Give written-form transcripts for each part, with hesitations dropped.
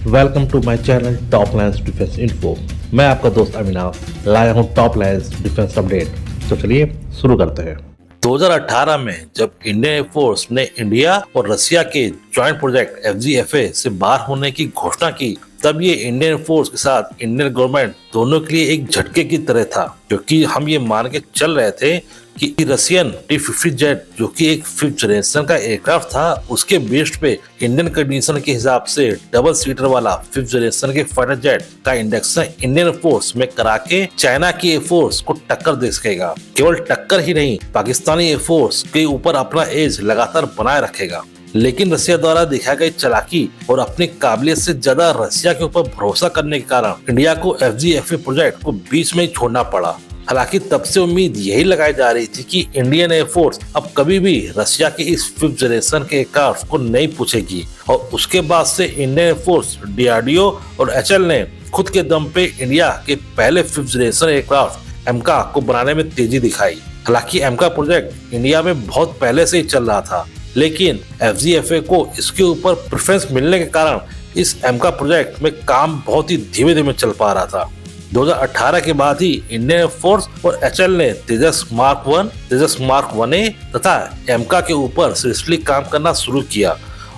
Welcome to my channel top lines defence info. मैं आपका दोस्त अविनाश लाया हूं टॉप लाइन्स डिफेंस अपडेट। तो चलिए शुरू करते हैं। 2018 में जब इंडियन एयरफोर्स ने इंडिया और रसिया के जॉइंट प्रोजेक्ट FGFA से बाहर होने की घोषणा की, तब ये इंडियन एयरफोर्स के साथ इंडियन गवर्नमेंट दोनों के लिए एक झटके की तरह था, क्योंकि हम ये मान के चल रहे थे कि रशियन T-50 जेट, जो कि एक 5th जनरेशन का एयरक्राफ्ट था, उसके बेस पे इंडियन कंडीशन के हिसाब से डबल सीटर वाला 5th जनरेशन के फाइटर जेट का इंडक्शन इंडियन एयरफोर्स में करा के चाइना की एयरफोर्स को टक्कर दे सकेगा। केवल टक्कर ही नहीं, पाकिस्तानी एयरफोर्स के ऊपर अपना एज लगातार बनाए रखेगा। लेकिन रसिया द्वारा दिखाई गई चालाकी और अपनी काबिलियत से ज्यादा रसिया के ऊपर भरोसा करने के कारण इंडिया को FGFA प्रोजेक्ट को बीच में ही छोड़ना पड़ा। हालांकि तब से उम्मीद यही लगाई जा रही थी कि इंडियन एयरफोर्स अब कभी भी रसिया के इस 5th जनरेशन के एयरक्राफ्ट को नहीं पूछेगी, और उसके बाद से इंडियन एयरफोर्स, DRDO और HAL ने खुद के दम पे इंडिया के पहले 5th जनरेशन एयरक्राफ्ट एमका को बनाने में तेजी दिखाई। हालांकि एमका प्रोजेक्ट इंडिया में बहुत पहले से ही चल रहा था, लेकिन FGFA को इसके ऊपर प्रेफरेंस मिलने के कारण इस एमका प्रोजेक्ट में काम बहुत ही धीमे धीमे चल पा रहा था। 2018 के बाद ही इंडियन एयरफोर्स और HAL ने तेजस मार्क 1, तेजस मार्क 1A तथा एमका के ऊपर सीरियसली काम करना शुरू किया,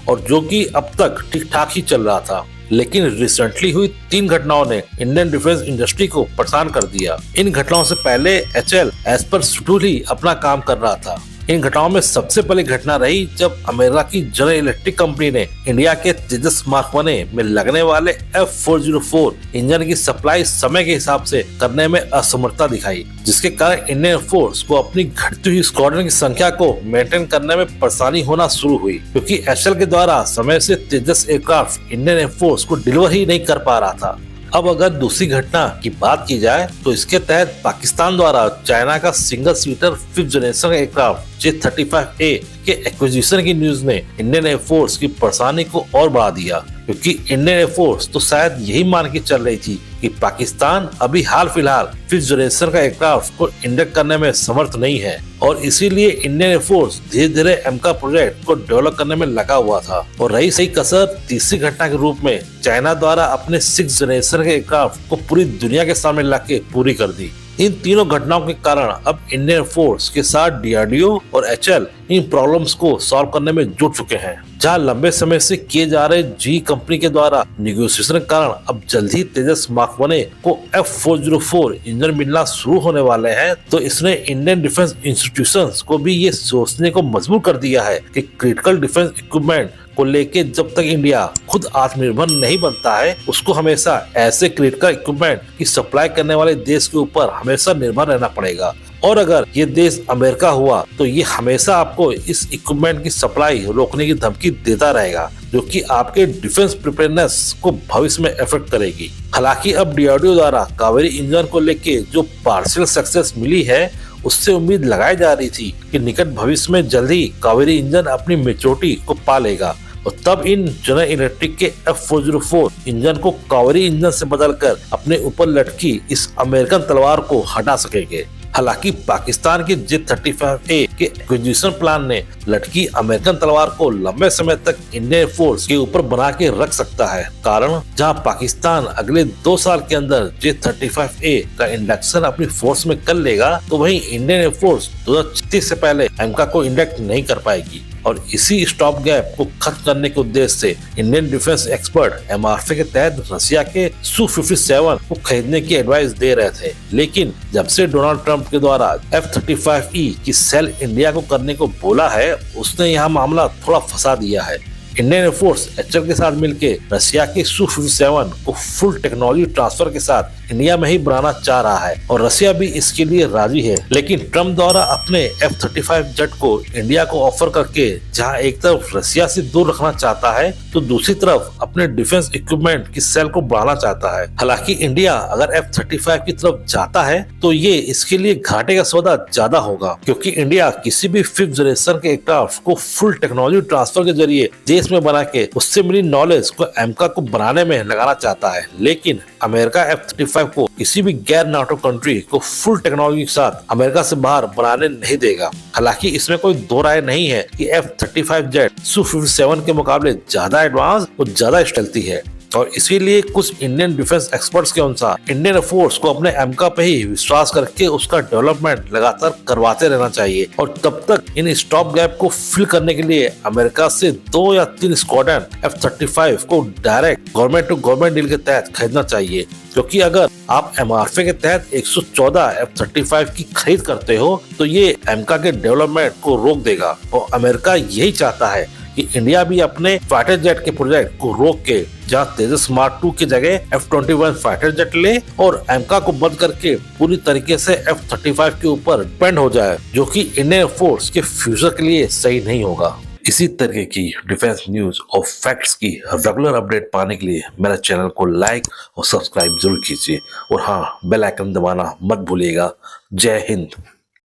और जो कि अब तक ठीक ठाक ही चल रहा था। लेकिन रिसेंटली हुई 3 घटनाओं ने इंडियन डिफेंस इंडस्ट्री को परेशान कर दिया। इन घटनाओं से पहले HAL एज पर शेड्यूल ही अपना काम कर रहा था। इन घटनाओं में सबसे पहली घटना रही जब अमेरिका की जनरल इलेक्ट्रिक कंपनी ने इंडिया के तेजस मार्क 1A में लगने वाले F404 इंजन की सप्लाई समय के हिसाब से करने में असमर्थता दिखाई, जिसके कारण इंडियन एयरफोर्स को अपनी घटती हुई स्क्वाड्रन की संख्या को मेंटेन करने में परेशानी होना शुरू हुई, क्योंकि HAL के द्वारा समय से तेजस एयरक्राफ्ट इंडियन एयरफोर्स को डिलीवर ही नहीं कर पा रहा था। अब अगर दूसरी घटना की बात की जाए तो इसके तहत पाकिस्तान द्वारा चाइना का single seater 5th generation aircraft J-35A के एक्विजिशन की न्यूज ने इंडियन एयरफोर्स की परेशानी को और बढ़ा दिया, क्योंकि इंडियन एयरफोर्स तो शायद यही मान के चल रही थी कि पाकिस्तान अभी हाल फिलहाल 5th जनरेशन का एयरक्राफ्ट को इंडक्ट करने में समर्थ नहीं है, और इसीलिए इंडियन एयरफोर्स धीरे धीरे एमका प्रोजेक्ट को डेवलप करने में लगा हुआ था। और रही सही कसर तीसरी घटना के रूप में चाइना द्वारा अपने 6th जनरेशन के एयरक्राफ्ट को पूरी दुनिया के सामने लाके पूरी कर दी। इन तीनों घटनाओं के कारण अब इंडियन एयरफोर्स के साथ DRDO और HAL इन प्रॉब्लम्स को सॉल्व करने में जुट चुके हैं। जहां लंबे समय से किए जा रहे GE कंपनी के द्वारा निगोशिएशन के कारण अब जल्द ही तेजस मार्क 1A को F404 इंजन मिलना शुरू होने वाले हैं, तो इसने इंडियन डिफेंस इंस्टीट्यूशंस को भी ये सोचने को मजबूर कर दिया है कि क्रिटिकल डिफेंस इक्विपमेंट को लेके जब तक इंडिया खुद आत्मनिर्भर नहीं बनता है, उसको हमेशा ऐसे क्रिटिकल इक्विपमेंट की सप्लाई करने वाले देश के ऊपर हमेशा निर्भर रहना पड़ेगा। और अगर ये देश अमेरिका हुआ तो ये हमेशा आपको इस इक्विपमेंट की सप्लाई रोकने की धमकी देता रहेगा, जो कि आपके डिफेंस प्रिपेयरनेस को भविष्य में इफेक्ट करेगी। हालांकि अब DRDO द्वारा कावेरी इंजन को लेके जो पार्शियल सक्सेस मिली है, उससे उम्मीद लगाई जा रही थी कि निकट भविष्य में जल्द ही कावेरी इंजन अपनी मैच्योरिटी को पा लेगा, और तब इन जनरल इलेक्ट्रिक के F404 इंजन को कावेरी इंजन से बदलकर अपने ऊपर लटकी इस अमेरिकन तलवार को हटा सकेंगे। हालांकि पाकिस्तान के J-35A के एक्विजिशन प्लान ने लटकी अमेरिकन तलवार को लंबे समय तक इंडियन एयरफोर्स के ऊपर बना के रख सकता है। कारण जहां पाकिस्तान अगले 2 साल के अंदर J-35A का इंडक्शन अपनी फोर्स में कर लेगा, तो वहीं इंडियन एयरफोर्स 2036 से पहले एमका को इंडक्ट नहीं कर पाएगी। और इसी स्टॉप गैप को खत्म करने के उद्देश्य से इंडियन डिफेंस एक्सपर्ट MRFA के तहत रसिया के Su-57 को खरीदने की एडवाइस दे रहे थे, लेकिन जब से डोनाल्ड ट्रंप के द्वारा F-35E की सेल इंडिया को करने को बोला है, उसने यह मामला थोड़ा फंसा दिया है। इंडियन एयरफोर्स HAL के साथ मिलकर रसिया के Su-57 को फुल टेक्नोलॉजी ट्रांसफर के साथ इंडिया में ही बनाना चाह रहा है, और रसिया भी इसके लिए राजी है। लेकिन ट्रम्प द्वारा अपने F-35 जेट को इंडिया को ऑफर करके जहां एक तरफ रसिया से दूर रखना चाहता है, तो दूसरी तरफ अपने डिफेंस इक्विपमेंट की सेल को बढ़ाना चाहता है। हालांकि इंडिया अगर F-35 की तरफ जाता है तो ये इसके लिए घाटे का सौदा ज्यादा होगा, क्योंकि इंडिया किसी भी 5th जनरेशन के एयरक्राफ्ट को फुल टेक्नोलॉजी ट्रांसफर के जरिए देश में बना के उससे मिली नॉलेज को एमका को बनाने में लगाना चाहता है। लेकिन अमेरिका F-35 को किसी भी गैर नाटो कंट्री को फुल टेक्नोलॉजी के साथ अमेरिका से बाहर बनाने नहीं देगा। हालांकि इसमें कोई दो राय नहीं है कि F-35 जेट Su-57 के मुकाबले ज्यादा एडवांस और ज्यादा स्टेल्थी है। और इसीलिए कुछ इंडियन डिफेंस एक्सपर्ट्स के अनुसार इंडियन फोर्स को अपने एमका पे ही विश्वास करके उसका डेवलपमेंट लगातार करवाते रहना चाहिए और तब तक इन स्टॉप गैप को फिल करने के लिए अमेरिका से 2 या 3 स्क्वाड्रन F-35 को direct government to government deal के तहत खरीदना चाहिए, क्योंकि अगर आप MRF के तहत 114 F-35 की खरीद करते हो तो ये एमका के डेवलपमेंट को रोक देगा और अमेरिका यही चाहता है कि इंडिया भी अपने फाइटर जेट के प्रोजेक्ट को रोक के जहां तेजस मार्क 2 की जगह F-21 फाइटर जेट ले और एमका को बंद करके पूरी तरीके से F-35 के ऊपर डिपेंड हो जाए, जो कि इंडियन फोर्स के फ्यूचर के लिए सही नहीं होगा। इसी तरह की डिफेंस न्यूज और फैक्ट्स की रेगुलर अपडेट पाने के लिए मेरे चैनल को लाइक और सब्सक्राइब जरूर कीजिए और हाँ, बेल आइकन दबाना मत भूलिएगा। जय हिंद।